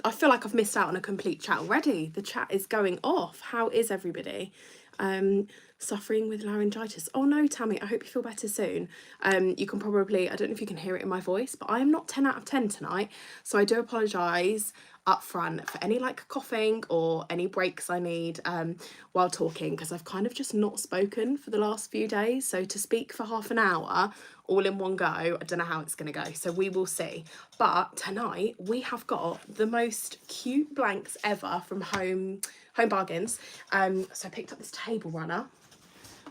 I feel like I've missed out on a complete chat already. The chat is going off. How is everybody? Suffering with laryngitis. Oh no, Tammy, I hope you feel better soon. You can probably, I don't know if you can hear it in my voice, but I am not 10 out of 10 tonight. So I do apologise up front for any like coughing or any breaks I need while talking, because I've kind of just not spoken for the last few days. So to speak for half an hour all in one go, I don't know how it's going to go. So we will see. But tonight we have got the most cute blanks ever from Home Bargains. So I picked up this table runner,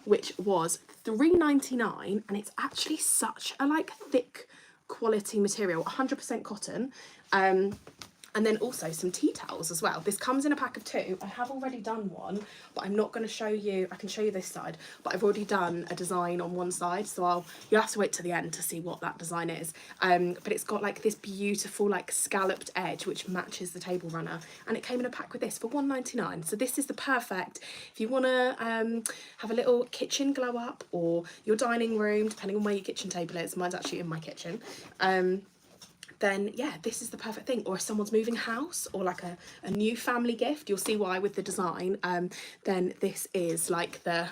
which was £3.99, and it's actually such a like thick quality material, 100% cotton. And then also some tea towels as well. This comes in a pack of 2. I have already done one, but I'm not going to show you. I can show you this side, but I've already done a design on one side, so you'll have to wait to the end to see what that design is. But it's got like this beautiful like scalloped edge which matches the table runner, and it came in a pack with this for £1.99. So this is the perfect if you want to have a little kitchen glow up, or your dining room, depending on where your kitchen table is. Mine's actually in my kitchen. Then yeah, this is the perfect thing. Or if someone's moving house, or like a new family gift, you'll see why with the design. Then this is like the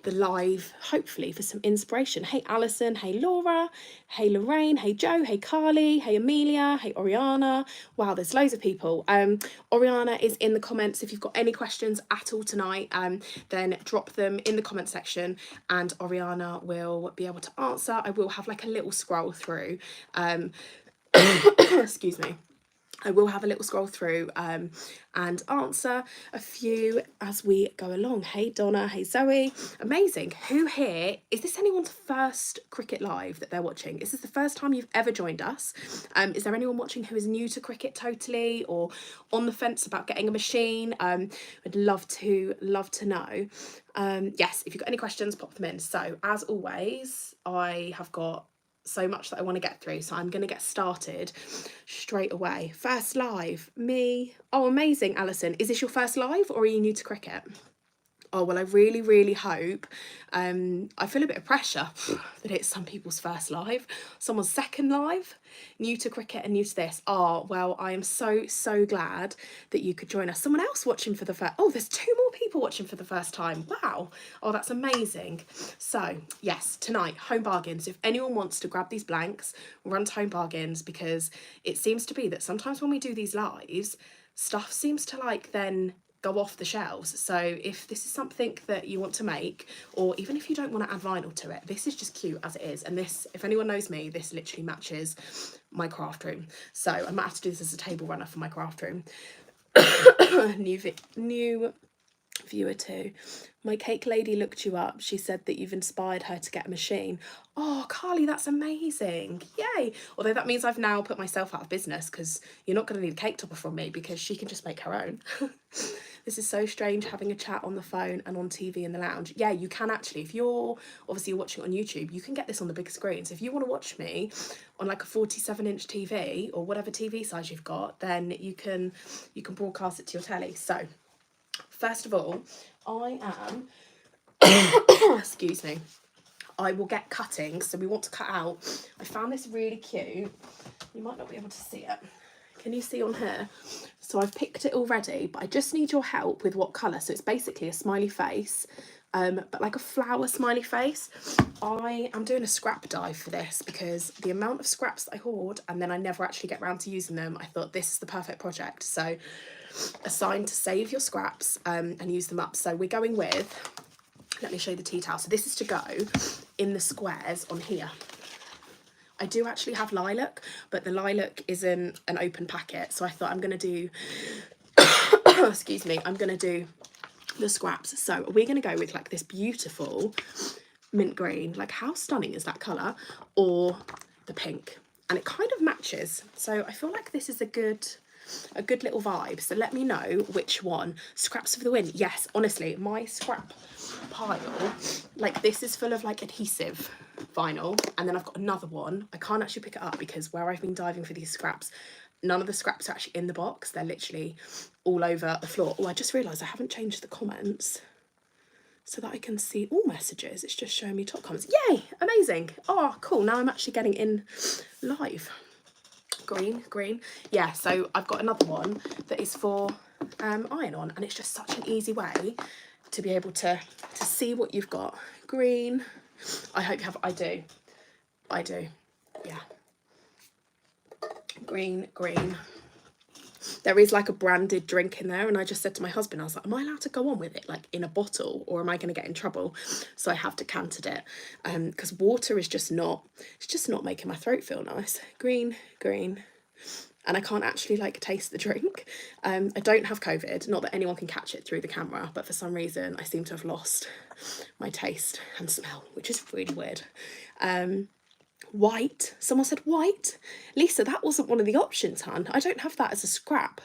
live, hopefully for some inspiration. Hey Alison, hey Laura, hey Lorraine, hey Jo, hey Carly, hey Amelia, hey Oriana. Wow, there's loads of people. Oriana is in the comments. If you've got any questions at all tonight, then drop them in the comment section and Oriana will be able to answer. I will have like a little scroll through. Excuse me. I will have a little scroll through and answer a few as we go along. Hey Donna, hey Zoe, amazing. Who here, is this anyone's first Cricut live that they're watching? Is this the first time you've ever joined us? Is there anyone watching who is new to Cricut totally, or on the fence about getting a machine? I'd love to know. Yes, if you've got any questions, pop them in. So as always, I have got so much that I want to get through, so I'm going to get started straight away. First live, me. Oh, amazing, Alison. Is this your first live, or are you new to Cricut? Oh, well, I really hope. I feel a bit of pressure that it's some people's first live, someone's second live, new to Cricut and new to this. Oh, well, I am so glad that you could join us. Someone else watching for the first, oh, there's 2 more people watching for the first time. Wow. Oh, that's amazing. So yes, tonight, Home Bargains. If anyone wants to grab these blanks, run to Home Bargains, because it seems to be that sometimes when we do these lives, stuff seems to like then go off the shelves. So if this is something that you want to make, or even if you don't want to add vinyl to it, this is just cute as it is. And this, if anyone knows me, this literally matches my craft room. So I might have to do this as a table runner for my craft room. New viewer too. My cake lady looked you up. She said that you've inspired her to get a machine. Oh, Carly, that's amazing. Yay. Although that means I've now put myself out of business, because you're not going to need a cake topper from me, because she can just make her own. This is so strange having a chat on the phone and on TV in the lounge. Yeah, you can actually. If you're obviously watching it on YouTube, you can get this on the big screen. So if you want to watch me on like a 47-inch TV or whatever TV size you've got, then you can broadcast it to your telly. So first of all, I am excuse me, I will get cutting. So we want to cut out, I found this really cute, you might not be able to see it, can you see on here? So I've picked it already, but I just need your help with what colour. So it's basically a smiley face, but like a flower smiley face. I am doing a scrap dive for this, because the amount of scraps that I hoard and then I never actually get around to using them, I thought this is the perfect project. So assigned to save your scraps and use them up. So we're going with, let me show you the tea towel. So this is to go in the squares on here. I do actually have lilac, but the lilac isn't an open packet. So I thought I'm going to do, excuse me, I'm going to do the scraps. So we're going to go with like this beautiful mint green. Like how stunning is that colour? Or the pink. And it kind of matches. So I feel like this is a good little vibe. So let me know which one. Scraps for the win. Yes, honestly, my scrap pile, like this is full of like adhesive vinyl, and then I've got another one. I can't actually pick it up because where I've been diving for these scraps, none of the scraps are actually in the box. They're literally all over the floor. Oh, I just realised I haven't changed the comments so that I can see all messages. It's just showing me top comments. Yay, amazing. Oh, cool. Now I'm actually getting in live. green. Yeah, so I've got another one that is for iron on, and it's just such an easy way to be able to see what you've got. Green. I hope you have. I do. Yeah. Green. There is like a branded drink in there, and I just said to my husband, I was like, am I allowed to go on with it like in a bottle, or am I going to get in trouble? So I have decanted it because water is just not, it's just not making my throat feel nice. Green, and I can't actually like taste the drink. I don't have COVID, not that anyone can catch it through the camera, but for some reason I seem to have lost my taste and smell, which is really weird. White. Someone said white. Lisa, that wasn't one of the options, hun. I don't have that as a scrap.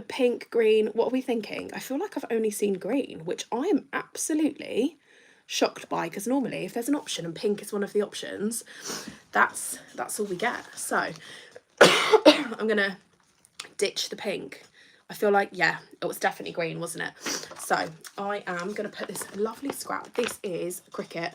Pink, green. What are we thinking? I feel like I've only seen green, which I am absolutely shocked by, because normally if there's an option and pink is one of the options, that's all we get. So I'm gonna ditch the pink. I feel like, yeah, it was definitely green, wasn't it? So I am going to put this lovely scrap. This is Cricut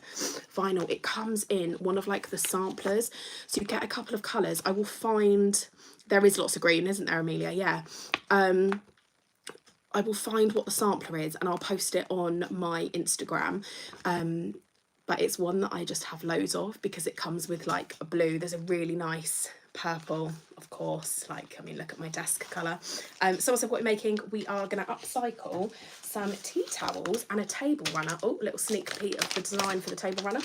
vinyl. It comes in one of like the samplers. So you get a couple of colours. I will find, there is lots of green, isn't there, Amelia? Yeah. I will find what the sampler is and I'll post it on my Instagram. But it's one that I just have loads of because it comes with like a blue. There's a really nice purple, of course, like, I mean, look at my desk colour. So also what we're making, we are going to upcycle some tea towels and a table runner. Oh, a little sneak peek of the design for the table runner.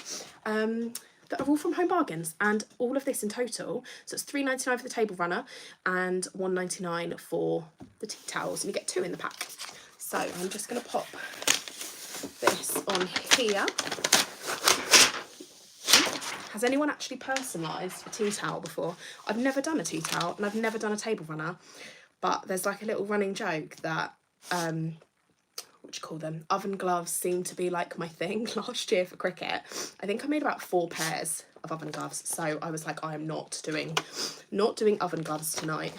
That are all from Home Bargains, and all of this in total, so it's £3.99 for the table runner and £1.99 for the tea towels, and you get 2 in the pack. So I'm just going to pop this on here. Has anyone actually personalised a tea towel before? I've never done a tea towel and I've never done a table runner, but there's like a little running joke that, what do you call them? Oven gloves seem to be like my thing last year for Cricut. I think I made about 4 pairs of oven gloves. So I was like, I am not doing oven gloves tonight.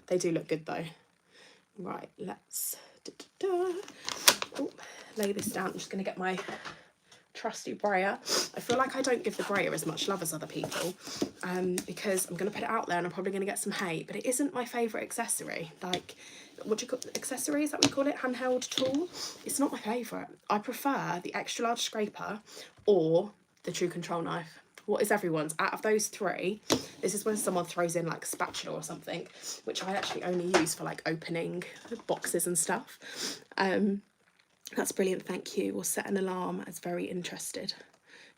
They do look good though. Right, let's lay this down. I'm just going to get my trusty brayer. I feel like I don't give the brayer as much love as other people because I'm going to put it out there and I'm probably going to get some hate, but it isn't my favourite accessory. Like, what do you call accessory? Is that what we call it? Handheld tool? It's not my favourite. I prefer the extra large scraper or the True Control knife. What is everyone's? Out of those 3, this is when someone throws in like spatula or something, which I actually only use for like opening boxes and stuff. That's brilliant, thank you. We'll set an alarm as very interested.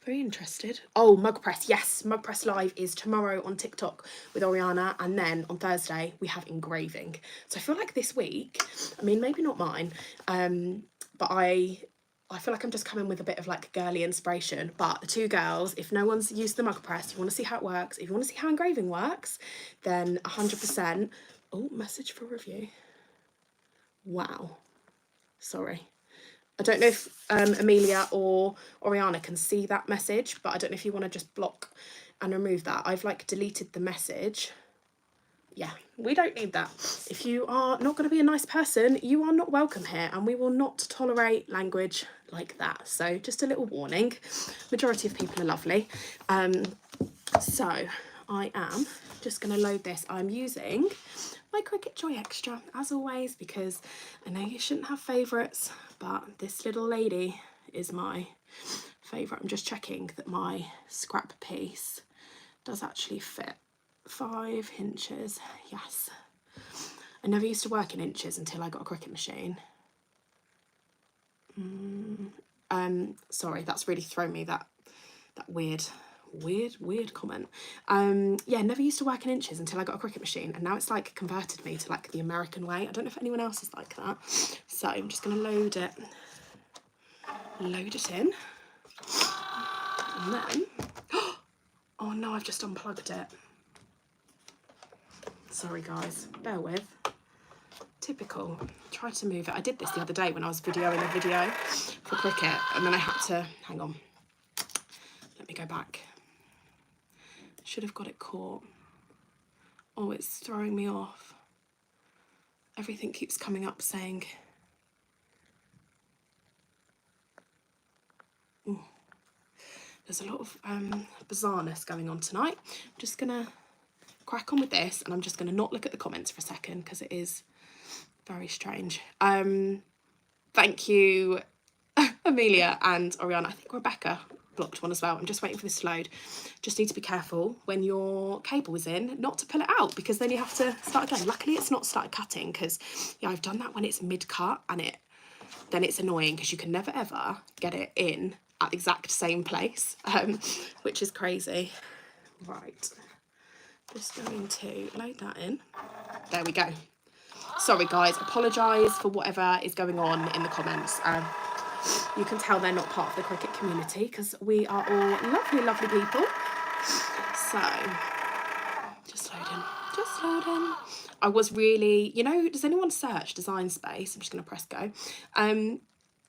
Very interested. Oh, mug press. Yes, mug press live is tomorrow on TikTok with Oriana, and then on Thursday we have engraving. So I feel like this week, I mean, maybe not mine, but I feel like I'm just coming with a bit of like girly inspiration. But the 2 girls, if no one's used the mug press, you want to see how it works, if you want to see how engraving works, then 100%. Oh, message for review. Wow. Sorry. I don't know if Amelia or Oriana can see that message, but I don't know if you want to just block and remove that. I've like deleted the message. Yeah, we don't need that. If you are not going to be a nice person, you are not welcome here, and we will not tolerate language like that. So just a little warning. Majority of people are lovely. So I am just going to load this. I'm using my Cricut Joy Extra as always, because I know you shouldn't have favourites, but this little lady is my favourite. I'm just checking that my scrap piece does actually fit 5 inches. Yes. I never used to work in inches until I got a Cricut machine. Sorry, that's really thrown me, that weird comment. Yeah, never used to work in inches until I got a Cricut machine, and now it's like converted me to like the American way. I don't know if anyone else is like that. So I'm just going to load it in, and then oh no, I've just unplugged it. Sorry guys, bear with. Typical. Tried to move it. I did this the other day when I was videoing a video for Cricut, and then I had to, hang on, let me go back. Should have got it caught. Oh, it's throwing me off. Everything keeps coming up saying, ooh, there's a lot of bizarreness going on tonight. I'm just gonna crack on with this, and I'm just going to not look at the comments for a second because it is very strange. Thank you, Amelia and Oriana. I think Rebecca blocked one as well. I'm just waiting for this to load. Just need to be careful when your cable is in not to pull it out, because then you have to start again. Luckily it's not started cutting, because yeah, I've done that when it's mid-cut, and then it's annoying because you can never ever get it in at the exact same place, which is crazy. Right, just going to load that in. There we go. Sorry guys, apologise for whatever is going on in the comments. You can tell they're not part of the Cricut community because we are all lovely, lovely people. So, just loading. I was really, you know, does anyone search Design Space? I'm just going to press go.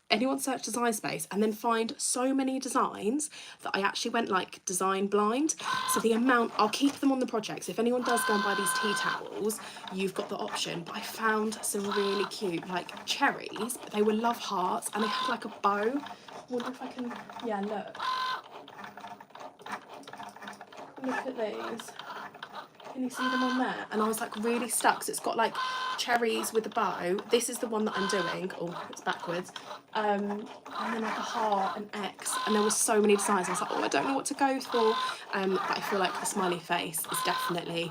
Anyone search Design Space and then find so many designs that I actually went like design blind. So the amount, I'll keep them on the projects. If anyone does go and buy these tea towels, you've got the option. But I found some really cute like cherries, but they were love hearts and they had like a bow. I wonder if I can, yeah, look. Look at these. Can you see them on there? And I was like really stuck because it's got like cherries with a bow. This is the one that I'm doing. Oh, it's backwards. And then like a heart, an X, and there were so many designs. I was like, oh, I don't know what to go for. But I feel like the smiley face is definitely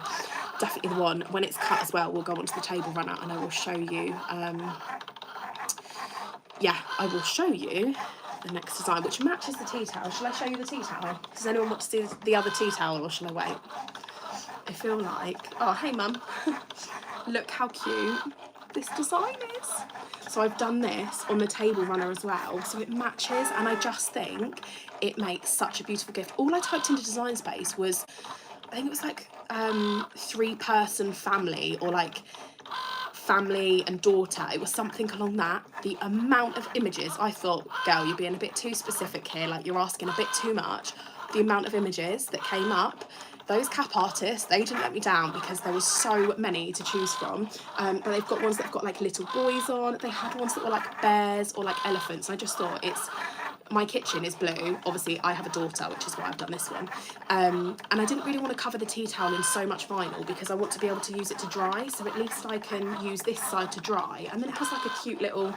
the one. When it's cut as well, we'll go onto the table runner and I will show you. Yeah, I will show you the next design, which matches the tea towel. Shall I show you the tea towel? Does anyone want to see the other tea towel, or shall I wait? I feel like, oh, hey mum, look how cute this design is. So I've done this on the table runner as well, so it matches, and I just think it makes such a beautiful gift. All I typed into Design Space was, I think it was like 3-person family, or like family and daughter. It was something along that. The amount of images, I thought, girl, you're being a bit too specific here, like you're asking a bit too much. The amount of images that came up, those cap artists, they didn't let me down because there was so many to choose from. But they've got ones that have got like little boys on. They had ones that were like bears or like elephants. I just thought my kitchen is blue. Obviously I have a daughter, which is why I've done this one. And I didn't really want to cover the tea towel in so much vinyl because I want to be able to use it to dry. So at least I can use this side to dry. And then it has like a cute little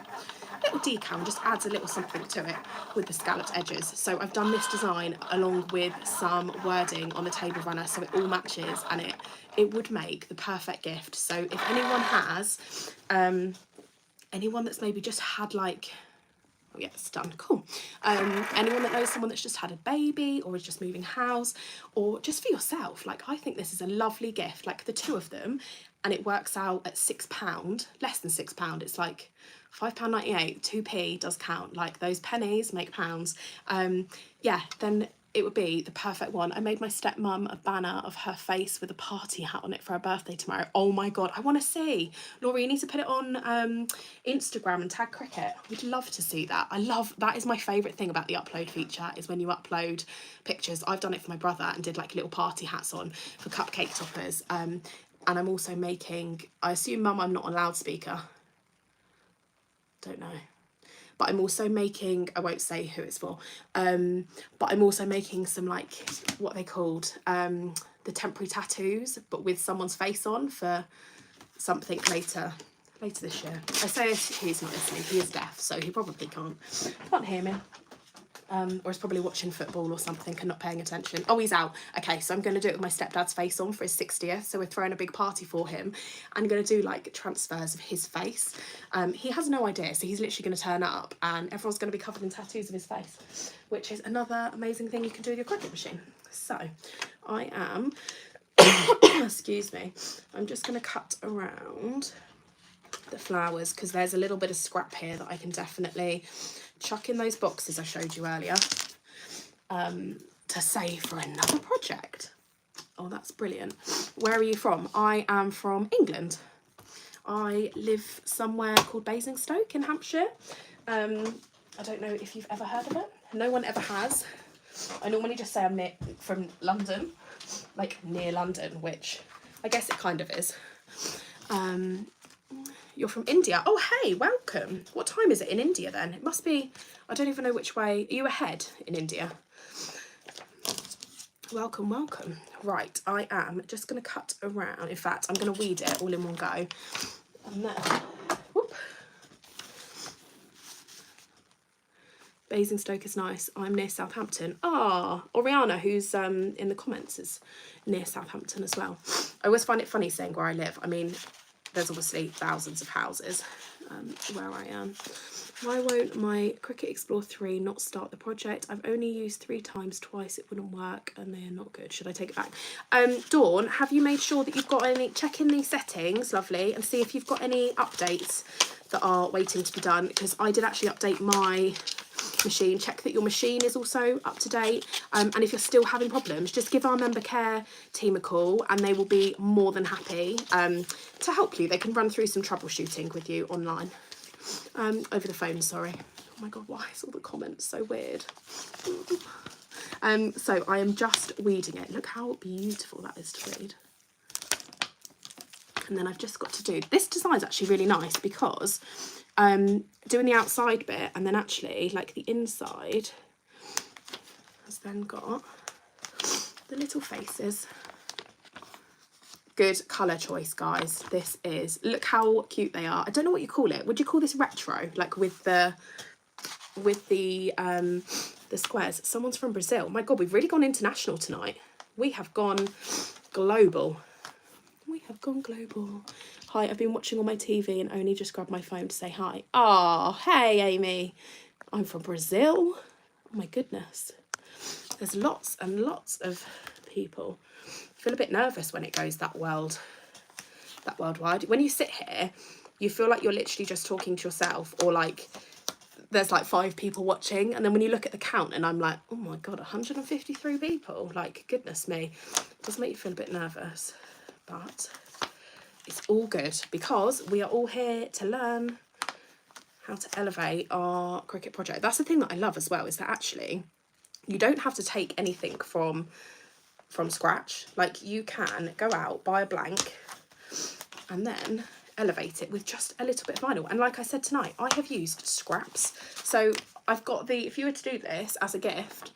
decal and just adds a little something to it with the scalloped edges. So I've done this design along with some wording on the table runner so it all matches, and it would make the perfect gift. So if anyone has anyone that's maybe just had like, oh yeah, it's done, cool. Anyone that knows someone that's just had a baby or is just moving house, or just for yourself, like I think this is a lovely gift, like the 2 of them, and it works out at £6, less than £6. It's like £5.98, 2p does count, like those pennies make pounds. Yeah, then it would be the perfect one. I made my stepmom a banner of her face with a party hat on it for her birthday tomorrow. Oh my God, I want to see. Laura, you need to put it on Instagram and tag Cricut. We'd love to see that. That is my favourite thing about the upload feature, is when you upload pictures. I've done it for my brother and did like little party hats on for cupcake toppers. And I'm also making, I assume mum, I'm not on loudspeaker. Don't know. But I'm also making, I won't say who it's for, but I'm also making some like, what they called, the temporary tattoos, but with someone's face on for something later this year. I say he's not listening, he is deaf, so he probably can't hear me. Or is probably watching football or something and not paying attention. Oh, he's out. Okay, so I'm going to do it with my stepdad's face on for his 60th. So we're throwing a big party for him. I'm going to do like transfers of his face. He has no idea, so he's literally going to turn up and everyone's going to be covered in tattoos of his face, which is another amazing thing you can do with your Cricut machine. So I am, excuse me, I'm just going to cut around the flowers because there's a little bit of scrap here that I can definitely chuck in those boxes I showed you earlier to save for another project. Oh, that's brilliant. Where are you from? I am from England. I live somewhere called Basingstoke in Hampshire. I don't know if you've ever heard of it. No one ever has. I normally just say I'm from London, like near London, which I guess it kind of is. You're from India. Oh, hey, welcome. What time is it in India then? It must be, I don't even know which way. Are you ahead in India? Welcome, welcome. Right, I am just going to cut around. In fact, I'm going to weed it all in one go. And then, whoop. Basingstoke is nice. I'm near Southampton. Ah, Oriana, who's in the comments, is near Southampton as well. I always find it funny saying where I live. I mean, there's obviously thousands of houses where I am. Why won't my Cricut Explore 3 not start the project? I've only used 3 times, twice it wouldn't work and they are not good. Should I take it back? Dawn, have you made sure that you've got any, check in these settings, lovely, and see if you've got any updates that are waiting to be done, because I did actually update my machine. Check that your machine is also up to date, and if you're still having problems, just give our member care team a call and they will be more than happy to help you. They can run through some troubleshooting with you online, over the phone, sorry. Oh my god, why is all the comments so weird? So I am just weeding it. Look how beautiful that is to read. And then I've just got to do, this design's actually really nice because doing the outside bit and then actually like the inside has then got the little faces. Good colour choice, guys. This is, look how cute they are. I don't know what you call it. Would you call this retro? Like with the squares. Someone's from Brazil. My god, we've really gone international tonight. We have gone global. We have gone global. Hi, I've been watching on my TV and only just grabbed my phone to say hi. Oh, hey, Amy. I'm from Brazil. Oh, my goodness. There's lots and lots of people. I feel a bit nervous when it goes that worldwide. When you sit here, you feel like you're literally just talking to yourself, or like there's like 5 people watching. And then when you look at the count and I'm like, oh, my God, 153 people. Like, goodness me. It does make you feel a bit nervous. But it's all good because we are all here to learn how to elevate our Cricut project. That's the thing that I love as well, is that actually you don't have to take anything from scratch. Like, you can go out, buy a blank and then elevate it with just a little bit of vinyl. And like I said tonight, I have used scraps. So I've got the, if you were to do this as a gift,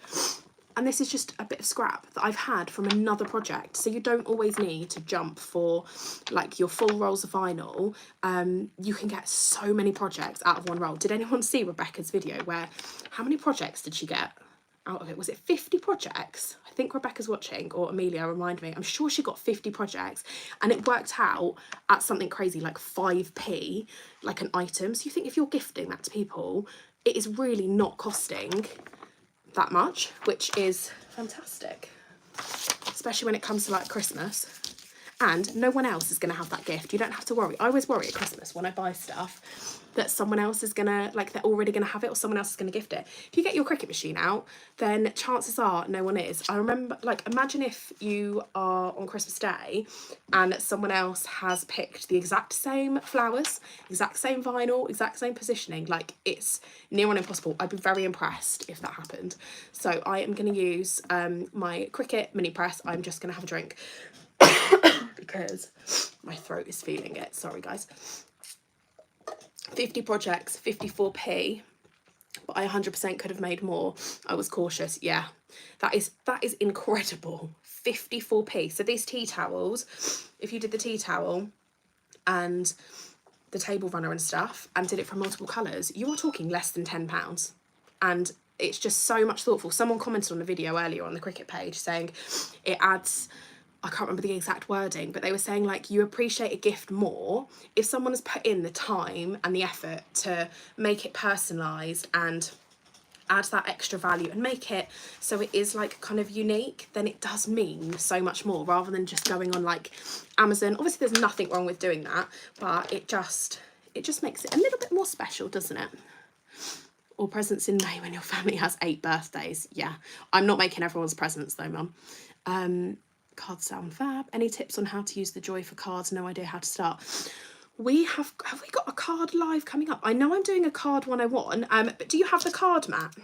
and this is just a bit of scrap that I've had from another project. So you don't always need to jump for like your full rolls of vinyl. You can get so many projects out of one roll. Did anyone see Rebecca's video where, how many projects did she get out of it? Was it 50 projects? I think Rebecca's watching, or Amelia, remind me. I'm sure she got 50 projects and it worked out at something crazy like 5p, like an item. So you think if you're gifting that to people, it is really not costing that much, which is fantastic, especially when it comes to like Christmas, and no one else is going to have that gift. You don't have to worry. I always worry at Christmas when I buy stuff that someone else is gonna, like, they're already gonna have it, or someone else is gonna gift it. If you get your Cricut machine out, then chances are no one is. I remember, like, imagine if you are on Christmas Day and someone else has picked the exact same flowers, exact same vinyl, exact same positioning. Like, it's near on impossible. I'd be very impressed if that happened. So I am gonna use my Cricut mini press. I'm just gonna have a drink because my throat is feeling it. Sorry, guys. 50 projects, 54p, but I 100% could have made more. I was cautious. Yeah, that is incredible. 54p. So these tea towels, if you did the tea towel and the table runner and stuff and did it from multiple colours, you are talking less than £10. And it's just so much thoughtful. Someone commented on the video earlier on the Cricut page saying it adds, I can't remember the exact wording, but they were saying, like, you appreciate a gift more if someone has put in the time and the effort to make it personalised and add that extra value and make it so it is like kind of unique, then it does mean so much more, rather than just going on like Amazon. Obviously there's nothing wrong with doing that, but it just makes it a little bit more special, doesn't it? Or presents in May when your family has 8 birthdays. Yeah, I'm not making everyone's presents though, Mum. Cards sound fab. Any tips on how to use the Joy for cards? No idea how to start. Have we got a card live coming up? I know I'm doing a card 101, but do you have the card mat?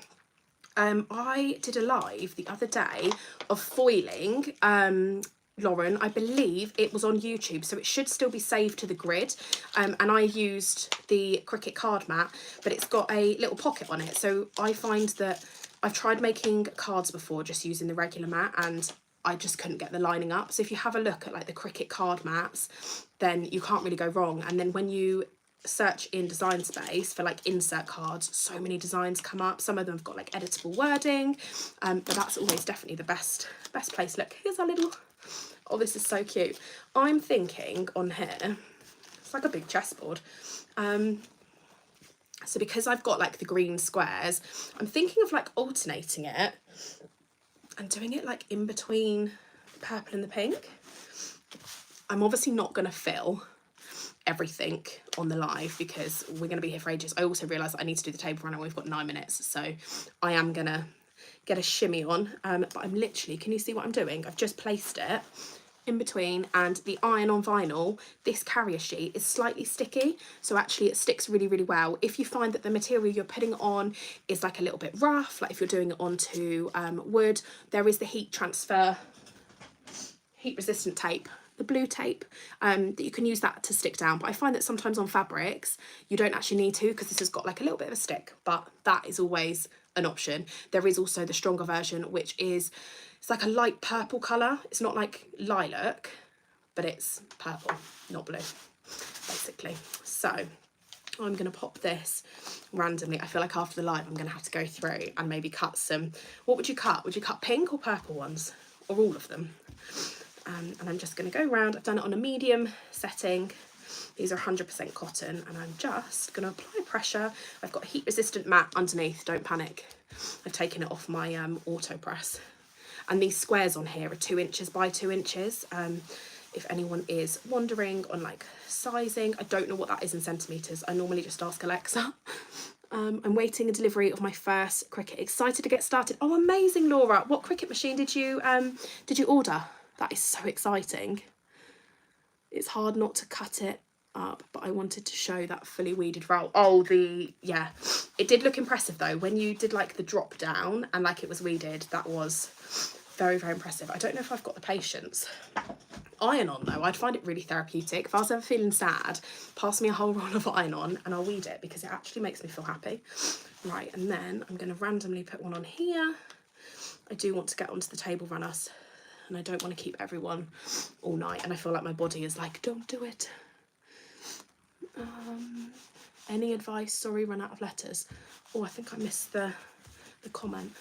I did a live the other day of foiling, Lauren. I believe it was on YouTube, so it should still be saved to the grid. And I used the Cricut card mat, but it's got a little pocket on it. So I find that I've tried making cards before just using the regular mat, and I just couldn't get the lining up. So if you have a look at like the Cricut card mats, then you can't really go wrong. And then when you search in Design Space for like insert cards, so many designs come up. Some of them have got like editable wording, but that's always definitely the best place. Look, here's our little, oh, this is so cute. I'm thinking on here, it's like a big chessboard. So because I've got like the green squares, I'm thinking of like alternating it and doing it like in between the purple and the pink. I'm obviously not going to fill everything on the live because we're going to be here for ages. I also realise that I need to do the table run and we've got 9 minutes, so I am going to get a shimmy on, but I'm literally, can you see what I'm doing? I've just placed it in between, and the iron on vinyl, this carrier sheet is slightly sticky, so actually it sticks really, really well. If you find that the material you're putting on is like a little bit rough, like if you're doing it onto wood, there is the heat transfer, heat resistant tape, the blue tape, that you can use that to stick down. But I find that sometimes on fabrics you don't actually need to, because this has got like a little bit of a stick, but that is always an option. There is also the stronger version, which is, it's like a light purple colour. It's not like lilac, but it's purple, not blue, basically. So I'm going to pop this randomly. I feel like after the live I'm going to have to go through and maybe cut some, what would you cut? Would you cut pink or purple ones? Or all of them? And I'm just going to go around. I've done it on a medium setting. These are 100% cotton, and I'm just going to apply pressure. I've got a heat resistant mat underneath, don't panic. I've taken it off my auto press. And these squares on here are 2 inches by 2 inches. If anyone is wondering on like sizing, I don't know what that is in centimetres. I normally just ask Alexa. I'm waiting a delivery of my first Cricut. Excited to get started. Oh, amazing, Laura. What Cricut machine did you order? That is so exciting. It's hard not to cut it up, but I wanted to show that fully weeded roll. Oh, yeah, it did look impressive though. When you did like the drop down and like it was weeded, that was very, very impressive. I don't know if I've got the patience. Iron on though, I'd find it really therapeutic. If I was ever feeling sad, pass me a whole roll of iron on and I'll weed it, because it actually makes me feel happy. Right, and then I'm going to randomly put one on here. I do want to get onto the table runners, and I don't want to keep everyone all night, and I feel like my body is like, don't do it. Any advice? Sorry, run out of letters. Oh, I think I missed the comment.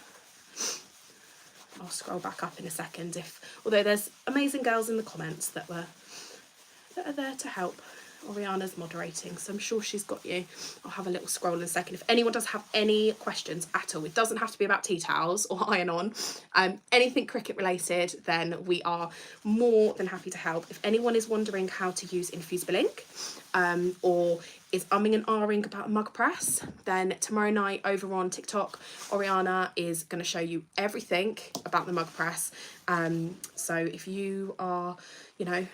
I'll scroll back up in a second, although there's amazing girls in the comments that are there to help. Oriana's moderating, so I'm sure she's got you. I'll have a little scroll in a second. If anyone does have any questions at all, it doesn't have to be about tea towels or iron on, anything Cricut related, then we are more than happy to help. If anyone is wondering how to use infusible ink, or is umming and ahhing about a mug press, then tomorrow night over on TikTok, Oriana is going to show you everything about the mug press. So if you are,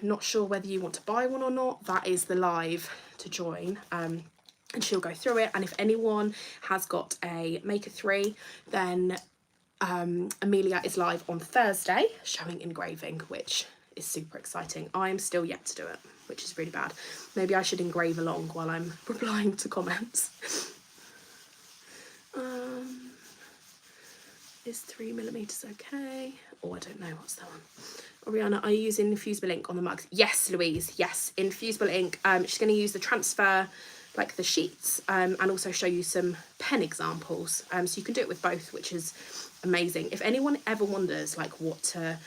not sure whether you want to buy one or not, that is the live to join. And she'll go through it. And if anyone has got a Maker 3, then Amelia is live on Thursday showing engraving, which is super exciting. I'm still yet to do it, which is really bad. Maybe I should engrave along while I'm replying to comments. Is 3mm okay? Oh, I don't know, what's that one? Oriana, are you using infusible ink on the mugs? Yes, Louise, yes, infusible ink. She's going to use the transfer, like the sheets, and also show you some pen examples. So you can do it with both, which is amazing. If anyone ever wonders like what to,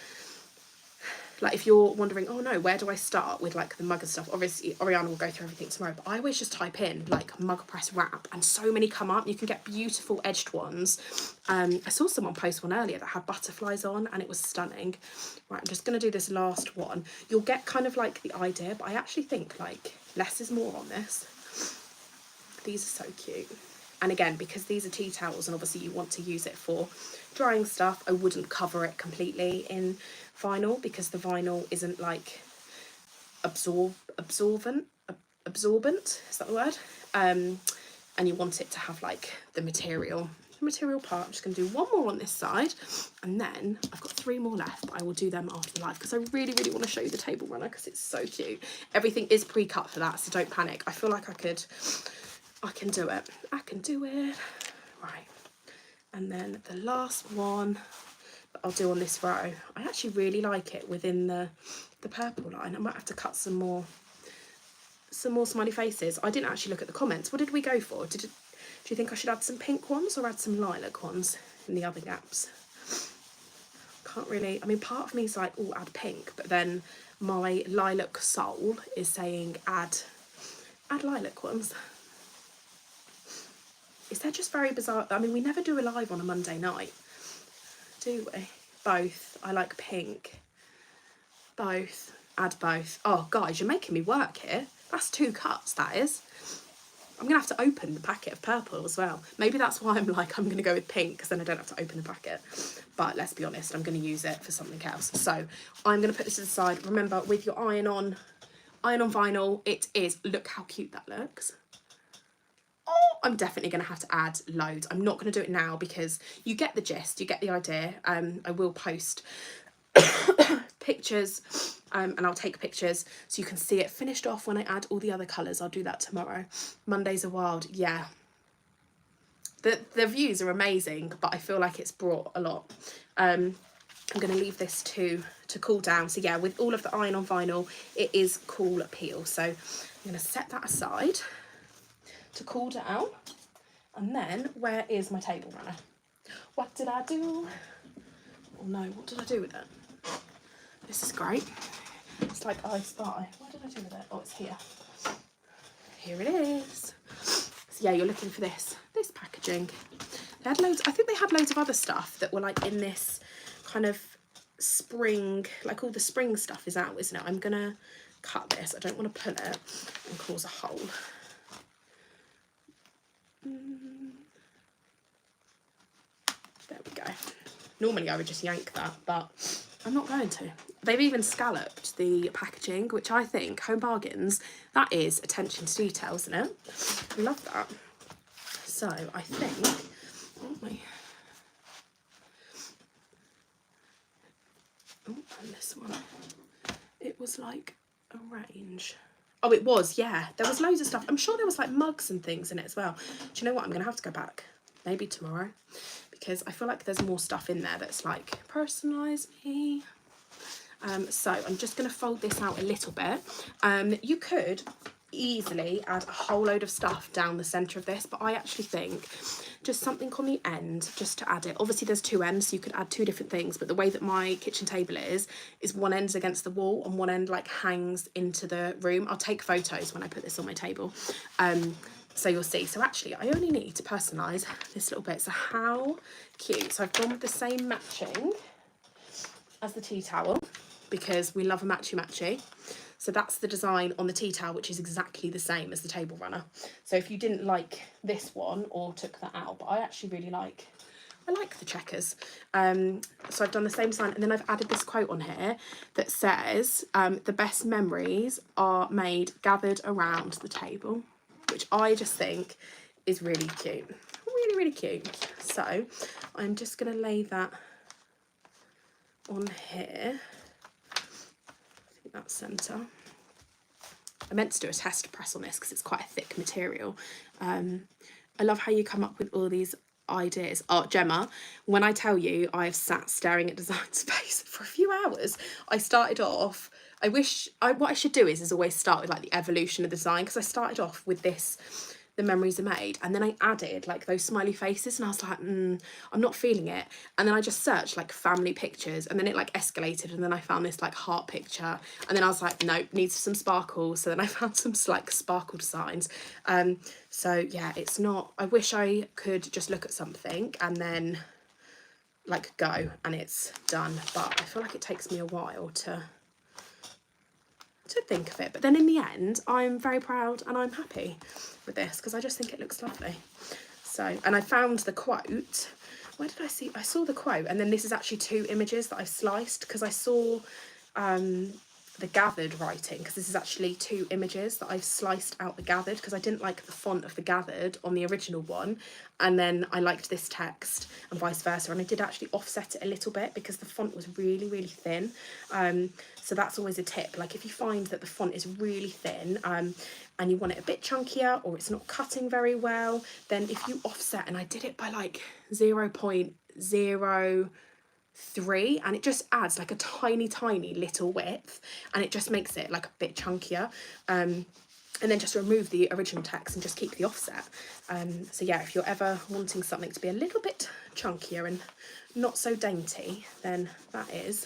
like if you're wondering, oh no, where do I start with like the mug and stuff? Obviously Oriana will go through everything tomorrow, but I always just type in like mug press wrap, and so many come up. You can get beautiful edged ones. I saw someone post one earlier that had butterflies on and it was stunning. Right, I'm just going to do this last one. You'll get kind of like the idea, but I actually think like less is more on this. These are so cute. And again, because these are tea towels and obviously you want to use it for drying stuff, I wouldn't cover it completely in vinyl, because the vinyl isn't like absorbent, is that the word? And you want it to have like the material part. I'm just going to do one more on this side, and then I've got 3 more left, but I will do them after the live, because I really, really want to show you the table runner, because it's so cute. Everything is pre-cut for that, so don't panic. I feel like I can do it. I can do it. Right. And then the last one, that I'll do on this row. I actually really like it within the purple line. I might have to cut some more smiley faces. I didn't actually look at the comments. What did we go for? Do you think I should add some pink ones or add some lilac ones in the other gaps? Can't really, I mean, part of me is like, oh, add pink, but then my lilac soul is saying add lilac ones. Is that just very bizarre? I mean, we never do a live on a Monday night, do we? Both. I like pink. Both. Add both. Oh, guys, you're making me work here. That's 2 cuts, that is. I'm going to have to open the packet of purple as well. Maybe that's why I'm like, I'm going to go with pink, because then I don't have to open the packet. But let's be honest, I'm going to use it for something else. So I'm going to put this to the side. Remember, with your iron on vinyl, it is, look how cute that looks. Oh, I'm definitely going to have to add loads. I'm not going to do it now because you get the gist, you get the idea. I will post pictures and I'll take pictures so you can see it finished off when I add all the other colours. I'll do that tomorrow. Mondays are wild. Yeah, the views are amazing, but I feel like it's brought a lot. I'm going to leave this to cool down. So yeah, with all of the iron on vinyl, it is cool peel. So I'm going to set that aside to cool down. And then where is my table runner? What did I do? Oh no, what did I do with it? This is great. It's like I Spy. What did I do with it? Oh, it's here. Here it is. So yeah, you're looking for this packaging. They had loads, I think they had loads of other stuff that were like in this kind of spring, like all the spring stuff is out, isn't it? I'm gonna cut this. I don't want to pull it and cause a hole. There we go. Normally I would just yank that, but I'm not going to. They've even scalloped the packaging, which I think, Home Bargains, that is attention to detail, isn't it? I love that. So I think, and this one, it was like a range. Oh, it was, yeah. There was loads of stuff. I'm sure there was like mugs and things in it as well. Do you know what? I'm going to have to go back. Maybe tomorrow. Because I feel like there's more stuff in there that's like, personalise me. So I'm just going to fold this out a little bit. You could easily add a whole load of stuff down the centre of this, but I actually think just something on the end just to add it. Obviously there's 2 ends, so you could add 2 different things, but the way that my kitchen table is one end's against the wall and one end like hangs into the room. I'll take photos when I put this on my table. So you'll see. So actually I only need to personalise this little bit. So how cute. So I've gone with the same matching as the tea towel because we love a matchy. So that's the design on the tea towel, which is exactly the same as the table runner. So if you didn't like this one or took that out, but I actually really like, I like the checkers. So I've done the same design, and then I've added this quote on here that says, the best memories are made gathered around the table, which I just think is really cute. Really, really cute. So I'm just going to lay that on here. That centre. I meant to do a test press on this because it's quite a thick material. I love how you come up with all these ideas. Oh, Gemma, when I tell you I've sat staring at Design Space for a few hours, I started off, what I should do is always start with like the evolution of the design, because I started off with this, the memories are made, and then I added like those smiley faces, and I was like, I'm not feeling it. And then I just searched like family pictures, and then it like escalated, and then I found this like heart picture, and then I was like, nope, needs some sparkle. So then I found some like sparkle designs. So yeah, it's not, I wish I could just look at something and then like go and it's done, but I feel like it takes me a while to think of it. But then in the end, I'm very proud and I'm happy with this because I just think it looks lovely. So, and I found the quote. Where did I see? I saw the quote, and then this is actually 2 images that I've sliced because I saw the gathered writing, because this is actually 2 images that I've sliced out the gathered because I didn't like the font of the gathered on the original one, and then I liked this text and vice versa, and I did actually offset it a little bit because the font was really, really thin. So that's always a tip, like if you find that the font is really thin and you want it a bit chunkier or it's not cutting very well, then if you offset, and I did it by like 0.0 3, and it just adds like a tiny little width, and it just makes it like a bit chunkier. And then just remove the original text and just keep the offset. So yeah, if you're ever wanting something to be a little bit chunkier and not so dainty, then that is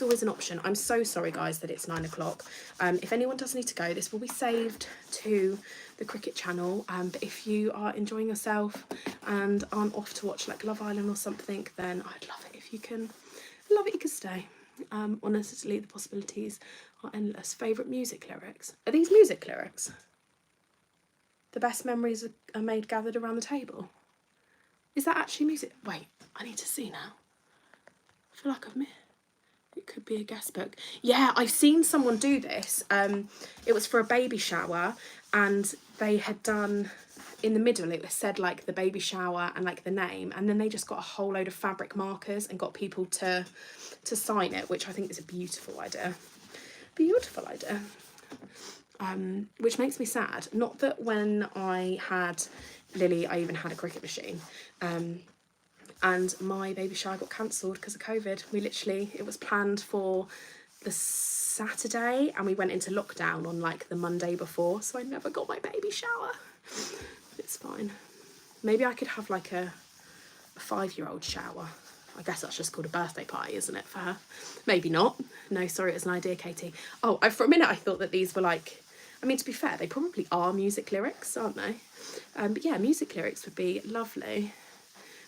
always an option. I'm so sorry guys that it's 9 o'clock. If anyone does need to go, this will be saved to the Cricut channel, but if you are enjoying yourself and aren't off to watch like Love Island or something, then I'd love it if you can stay. Honestly, the possibilities are endless. Favourite music lyrics? Are these music lyrics? The best memories are made gathered around the table. Is that actually music? Wait, I need to see now. I feel like I've missed. It could be a guest book. Yeah, I've seen someone do this. It was for a baby shower, and they had done, in the middle it said like the baby shower and like the name, and then they just got a whole load of fabric markers and got people to sign it, which I think is a beautiful idea. Which makes me sad. Not that when I had Lily I even had a Cricut machine, and my baby shower got cancelled because of COVID. It was planned for the Saturday and we went into lockdown on like the Monday before, so I never got my baby shower. It's fine. Maybe I could have like a 5-year-old shower. I guess that's just called a birthday party, isn't it, for her? Maybe not. No, sorry, it was an idea, Katie. Oh, for a minute I thought that these were like, I mean, to be fair, they probably are music lyrics, aren't they? But yeah, music lyrics would be lovely.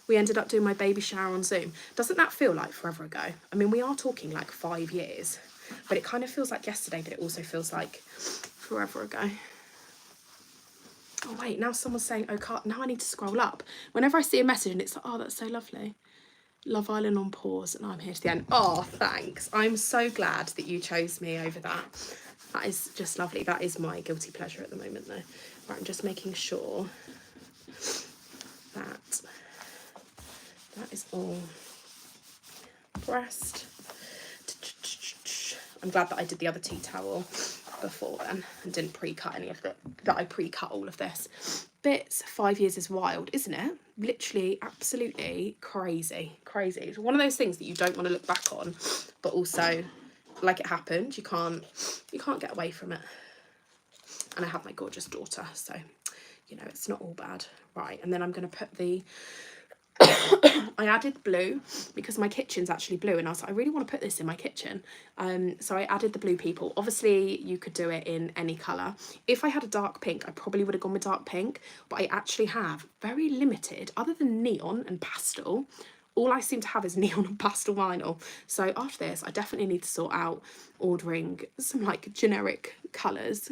We ended up doing my baby shower on Zoom. Doesn't that feel like forever ago? I mean, we are talking like 5 years, but it kind of feels like yesterday, but it also feels like forever ago. Oh wait, now someone's saying, oh, now I need to scroll up. Whenever I see a message and it's like, oh, that's so lovely. Love Island on pause, and I'm here to the end. Oh, thanks. I'm so glad that you chose me over that. That is just lovely. That is my guilty pleasure at the moment though. Right, I'm just making sure that is all pressed. I'm glad that I did the other tea towel before then and didn't pre-cut any of it, that I pre-cut all of this. Bits, 5 years is wild, isn't it? Literally, absolutely crazy. It's one of those things that you don't want to look back on, but also, like, it happened. You can't get away from it. And I have my gorgeous daughter, so, you know, it's not all bad. Right, and then I'm going to put the... I added blue because my kitchen's actually blue, and I was like, I really want to put this in my kitchen. So I added the blue people. Obviously, you could do it in any colour. If I had a dark pink, I probably would have gone with dark pink, but I actually have very limited, other than neon and pastel, all I seem to have is neon and pastel vinyl. So after this, I definitely need to sort out ordering some like generic colours.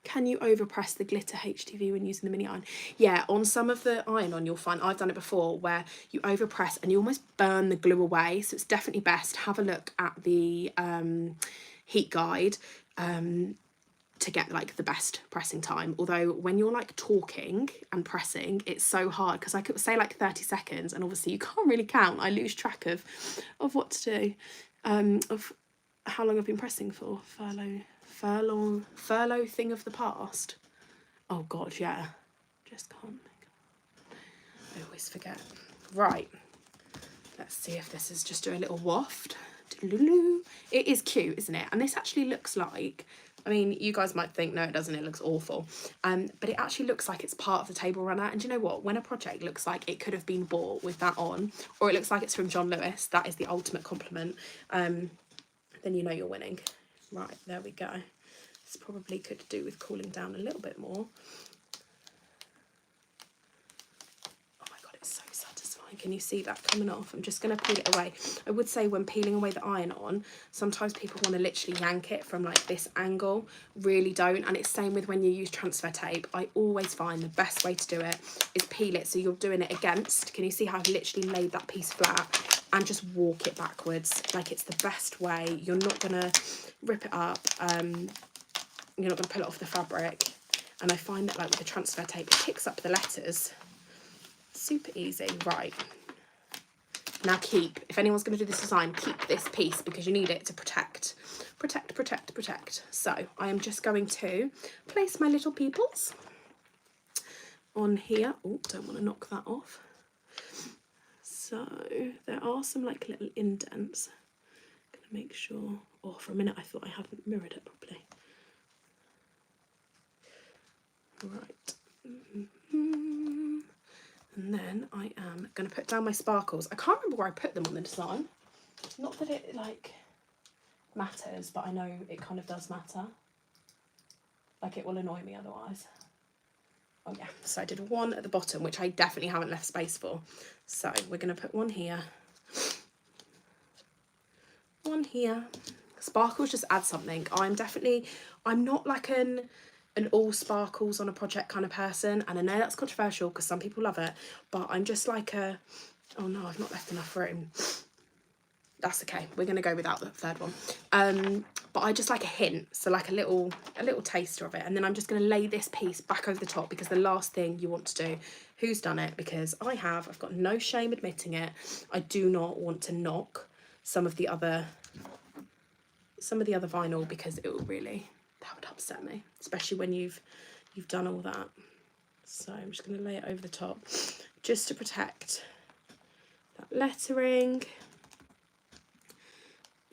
Can you overpress the glitter HTV when using the mini iron? Yeah, on some of the iron-on you'll find, I've done it before, where you overpress and you almost burn the glue away. So it's definitely best to have a look at the heat guide to get like the best pressing time. Although when you're like talking and pressing, it's so hard because I could say like 30 seconds and obviously you can't really count. I lose track of what to do, of how long I've been pressing for. Furlough thing of the past. Oh god, yeah. Just can't. I always forget. Right. Let's see if this is just a little waft. It is cute, isn't it? And this actually looks like, I mean, you guys might think, no, it doesn't. It looks awful. But it actually looks like it's part of the table runner. And do you know what? When a project looks like it could have been bought with that on, or it looks like it's from John Lewis, that is the ultimate compliment. Then you know you're winning. Right, there we go. This probably could do with cooling down a little bit more. Oh my god, it's so satisfying. Can you see that coming off? I'm just going to peel it away. I would say when peeling away the iron on, sometimes people want to literally yank it from like this angle. Really don't. And it's same with when you use transfer tape. I always find the best way to do it is peel it so you're doing it against. Can you see how I've literally laid that piece flat? And just walk it backwards. Like, it's the best way. You're not going to rip it up. You're not going to pull it off the fabric. And I find that like with the transfer tape, it picks up the letters. Super easy. Right. Now if anyone's going to do this design, keep this piece because you need it to protect. So I am just going to place my little peoples on here. Oh, don't want to knock that off. So there are some like little indents. I'm gonna make sure, oh, for a minute I thought I hadn't mirrored it properly. Right. And then I am going to put down my sparkles. I can't remember where I put them on the design. Not that it like matters, but I know it kind of does matter. Like it will annoy me otherwise. Oh yeah, so I did one at the bottom, which I definitely haven't left space for. So we're going to put one here. One here. Sparkles just add something. I'm not like an all sparkles on a project kind of person, and I know that's controversial because some people love it, but I'm just like a, oh no, I've not left enough room. That's okay, we're going to go without the third one. But I just like a hint, so like a little taster of it, and then I'm just going to lay this piece back over the top, because the last thing you want to do, who's done it, because I've got no shame admitting it, I do not want to knock some of the other vinyl, because it will really, that would upset me, especially when you've done all that. So I'm just going to lay it over the top just to protect that lettering.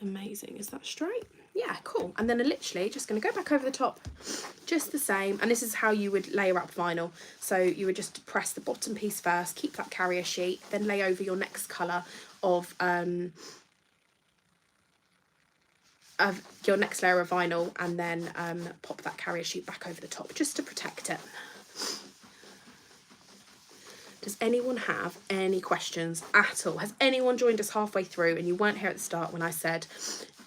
Amazing. Is that straight? Yeah, cool. And then I'm literally just going to go back over the top just the same, and this is how you would layer up vinyl. So you would just press the bottom piece first, keep that carrier sheet, then lay over your next colour of your next layer of vinyl, and then pop that carrier sheet back over the top just to protect it. Does anyone have any questions at all? Has anyone joined us halfway through and you weren't here at the start when I said,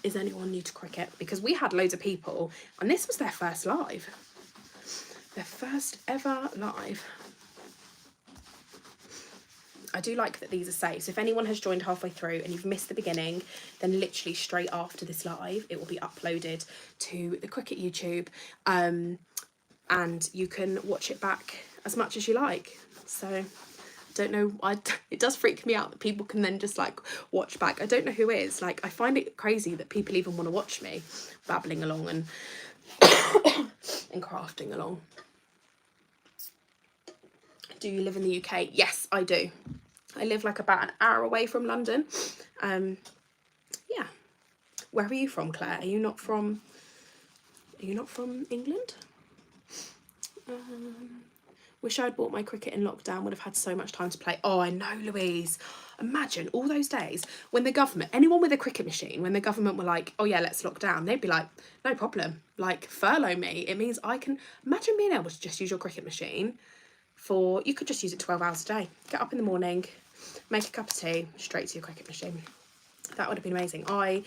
is anyone new to Cricut? Because we had loads of people and this was their first live. Their first ever live. I do like that these are saved. So if anyone has joined halfway through and you've missed the beginning, then literally straight after this live, it will be uploaded to the Cricut YouTube, and you can watch it back as much as you like. So I don't know, it does freak me out that people can then just like watch back. I don't know who is, like I find it crazy that people even want to watch me babbling along and and crafting along. Do you live in the UK? Yes, I do. I live like about an hour away from London. Yeah. Where are you from, Claire? Are you not from England? Wish I'd bought my Cricut in lockdown, would have had so much time to play. Oh, I know, Louise. Imagine all those days when the government, anyone with a Cricut machine, when the government were like, oh yeah, let's lock down, they'd be like, no problem, like furlough me. It means I can, imagine being able to just use your Cricut machine for, you could just use it 12 hours a day. Get up in the morning, make a cup of tea, straight to your Cricut machine. That would have been amazing. I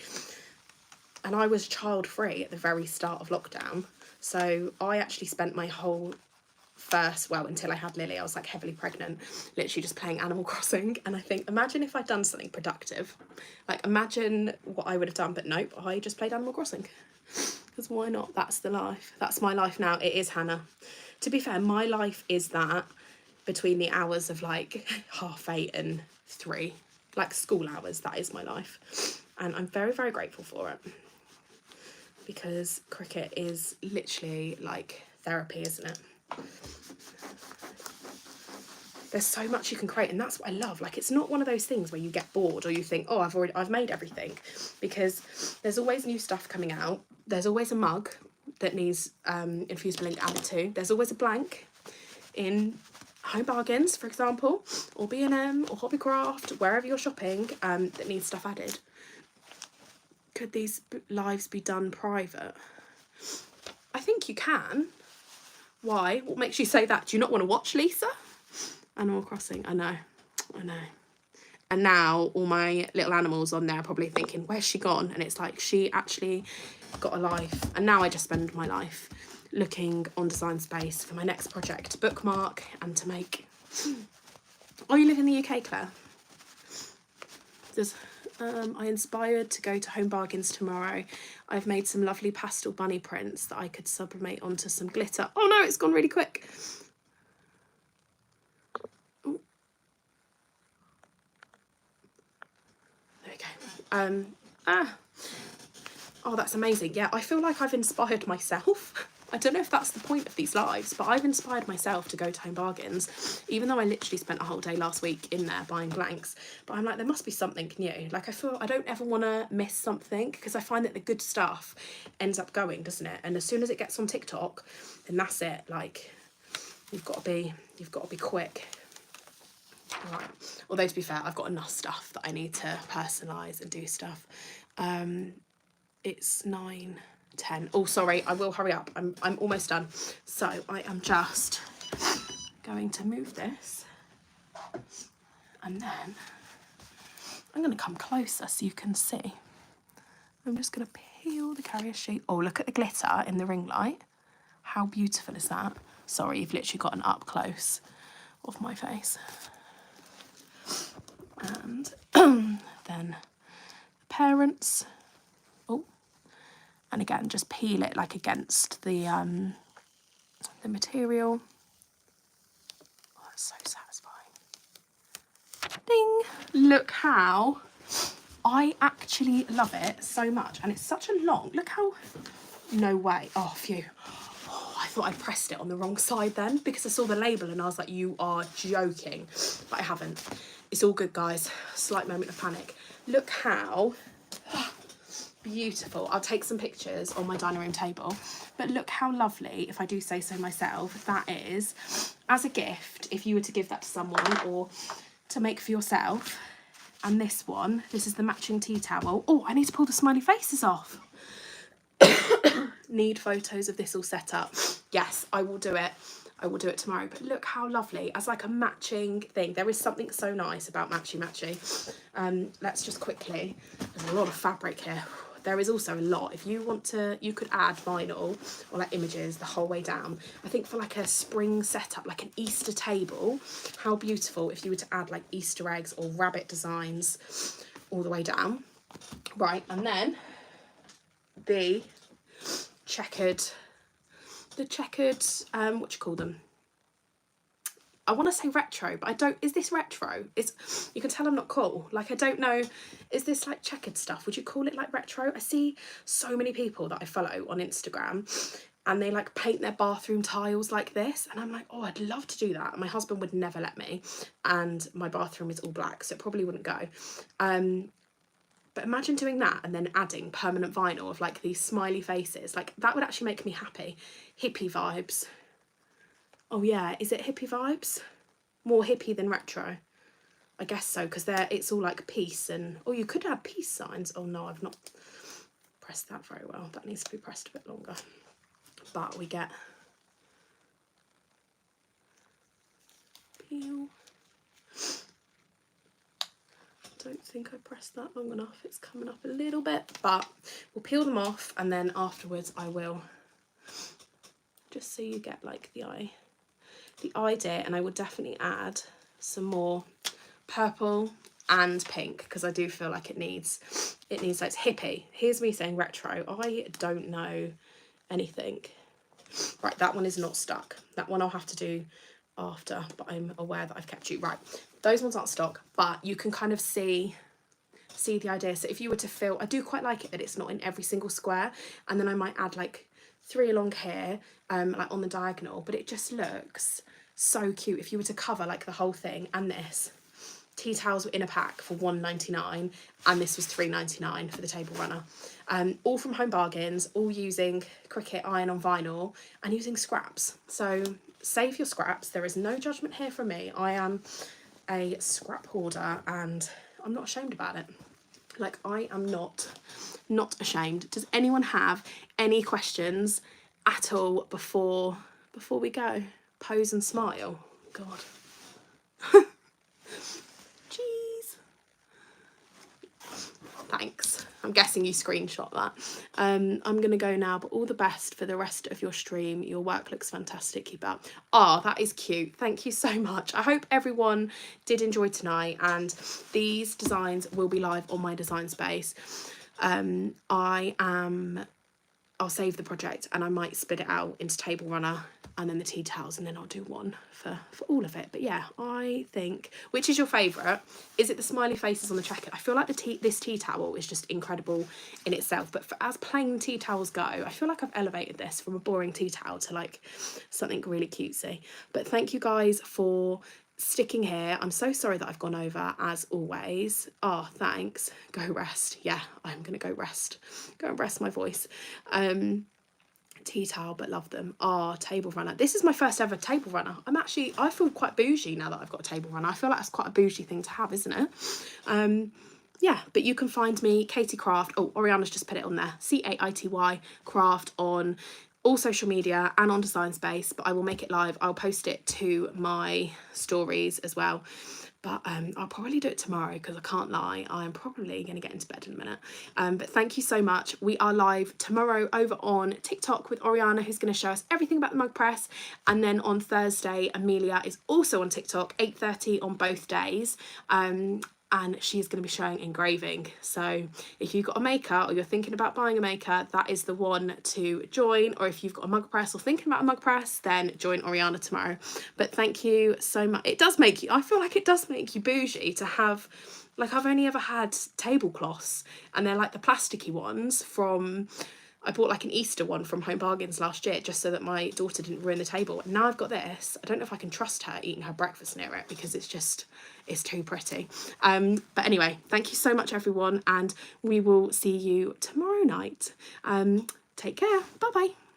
was child free at the very start of lockdown. So I actually spent my whole until I had Lily, I was like heavily pregnant, literally just playing Animal Crossing. And I think, imagine if I'd done something productive, like imagine what I would have done, but nope, I just played Animal Crossing, because why not? That's the life. That's my life now. It is, Hannah. To be fair, my life is that between the hours of like 8:30 and 3, like school hours, that is my life. And I'm very, very grateful for it, because Cricut is literally like therapy, isn't it? There's so much you can create, and that's what I love. Like, it's not one of those things where you get bored or you think, oh, I've made everything, because there's always new stuff coming out. There's always a mug that needs infused ink added to. There's always a blank in Home Bargains, for example, or B&M or Hobbycraft, wherever you're shopping, that needs stuff added. Could these lives be done private? I think you can. Why? What makes you say that? Do you not want to watch Lisa? Animal Crossing. I know. And now all my little animals on there are probably thinking, where's she gone? And it's like, she actually got a life. And now I just spend my life looking on Design Space for my next project to bookmark and to make. Oh, you live in the UK, Claire? I inspired to go to Home Bargains tomorrow. I've made some lovely pastel bunny prints that I could sublimate onto some glitter. Oh no, it's gone really quick. Ooh. There we go. Oh, that's amazing. Yeah, I feel like I've inspired myself I don't know if that's the point of these lives, but I've inspired myself to go to Home Bargains, even though I literally spent a whole day last week in there buying blanks. But I'm like, there must be something new. Like, I feel I don't ever want to miss something, because I find that the good stuff ends up going, doesn't it? And as soon as it gets on TikTok, then that's it. Like, you've got to be quick. Right. Although, to be fair, I've got enough stuff that I need to personalise and do stuff. It's 9:10. Oh, sorry, I will hurry up. I'm almost done. So I am just going to move this, and then I'm going to come closer so you can see. I'm just going to peel the carrier sheet. Oh, look at the glitter in the ring light. How beautiful is that? Sorry, you've literally got an up close of my face. And then the parents. Oh, and again, just peel it like against the material. Oh, that's so satisfying. Ding! Look how I actually love it so much, and it's such a long. Look how. No way. Oh, phew. Oh, I thought I pressed it on the wrong side then, because I saw the label and I was like, you are joking. But I haven't. It's all good, guys. Slight moment of panic. Look how beautiful. I'll take some pictures on my dining room table. But look how lovely, if I do say so myself, that is as a gift, if you were to give that to someone or to make for yourself. And this one, this is the matching tea towel. Oh, I need to pull the smiley faces off. Need photos of this all set up. Yes, I will do it. I will do it tomorrow. But look how lovely, as like a matching thing. There is something so nice about matchy. Let's just quickly, there's a lot of fabric here. There is also a lot. If you want to, you could add vinyl or like images the whole way down. I think for like a spring setup, like an Easter table, how beautiful if you were to add like Easter eggs or rabbit designs all the way down. Right, and then the checkered, what do you call them? I want to say retro, but I don't, is this retro? You can tell I'm not cool. Like, I don't know, is this like checkered stuff? Would you call it like retro? I see so many people that I follow on Instagram and they like paint their bathroom tiles like this. And I'm like, oh, I'd love to do that. My husband would never let me. And my bathroom is all black, so it probably wouldn't go. But imagine doing that and then adding permanent vinyl of like these smiley faces. Like, that would actually make me happy. Hippie vibes. Oh yeah, is it hippie vibes? More hippie than retro? I guess so, because it's all like peace and... Oh, you could add peace signs. Oh no, I've not pressed that very well. That needs to be pressed a bit longer. But we get... Peel. Don't think I pressed that long enough. It's coming up a little bit, but we'll peel them off and then afterwards I will, just so you get like the idea. And I would definitely add some more purple and pink, because I do feel like it needs like, it's hippie. Here's me saying retro. I don't know anything. Right, that one is not stuck. That one I'll have to do after, but I'm aware that I've kept you. Right, those ones aren't stock, but you can kind of see the idea. So if you were to fill, I do quite like it that it's not in every single square, and then I might add like 3 along here, like on the diagonal, but it just looks so cute if you were to cover like the whole thing. And this tea towels were in a pack for £1.99 and this was £3.99 for the table runner. All from Home Bargains, all using Cricut iron on vinyl and using scraps. So save your scraps. There is no judgment here from me. I am a scrap hoarder and I'm not ashamed about it. Like, I am not ashamed. Does anyone have any questions at all before we go? Pose and smile. God. Jeez. Thanks. I'm guessing you screenshot that. I'm going to go now, but all the best for the rest of your stream. Your work looks fantastic. Keep up. Oh, that is cute. Thank you so much. I hope everyone did enjoy tonight, and these designs will be live on my design space. I'll save the project and I might split it out into Table Runner and then the tea towels, and then I'll do one for all of it. But yeah, I think, which is your favourite? Is it the smiley faces on the checkered? I feel like this tea towel is just incredible in itself, but as plain tea towels go, I feel like I've elevated this from a boring tea towel to like something really cutesy. But thank you guys for sticking here. I'm so sorry that I've gone over as always. Oh, thanks. Go rest. Yeah, I'm gonna go rest. Go and rest my voice. Tea towel, but love them. Table runner. This is my first ever table runner. I feel quite bougie now that I've got a table runner. I feel like that's quite a bougie thing to have, isn't it? Yeah, but you can find me, Katie Craft. Oh, Oriana's just put it on there. CAITY Craft on all social media and on Design Space, but I will make it live. I'll post it to my stories as well. But I'll probably do it tomorrow because I can't lie, I'm probably going to get into bed in a minute. But thank you so much. We are live tomorrow over on TikTok with Oriana, who's going to show us everything about the mug press. And then on Thursday, Amelia is also on TikTok, 8:30 on both days. And she's going to be showing engraving. So if you've got a maker or you're thinking about buying a maker, that is the one to join. Or if you've got a mug press or thinking about a mug press, then join Oriana tomorrow. But thank you so much. It does make you, I feel like it does make you bougie to have, like, I've only ever had tablecloths, and they're like the plasticky ones from, I bought like an Easter one from Home Bargains last year just so that my daughter didn't ruin the table. And now I've got this. I don't know if I can trust her eating her breakfast near it because it's too pretty. But anyway, thank you so much, everyone. And we will see you tomorrow night. Take care. Bye-bye.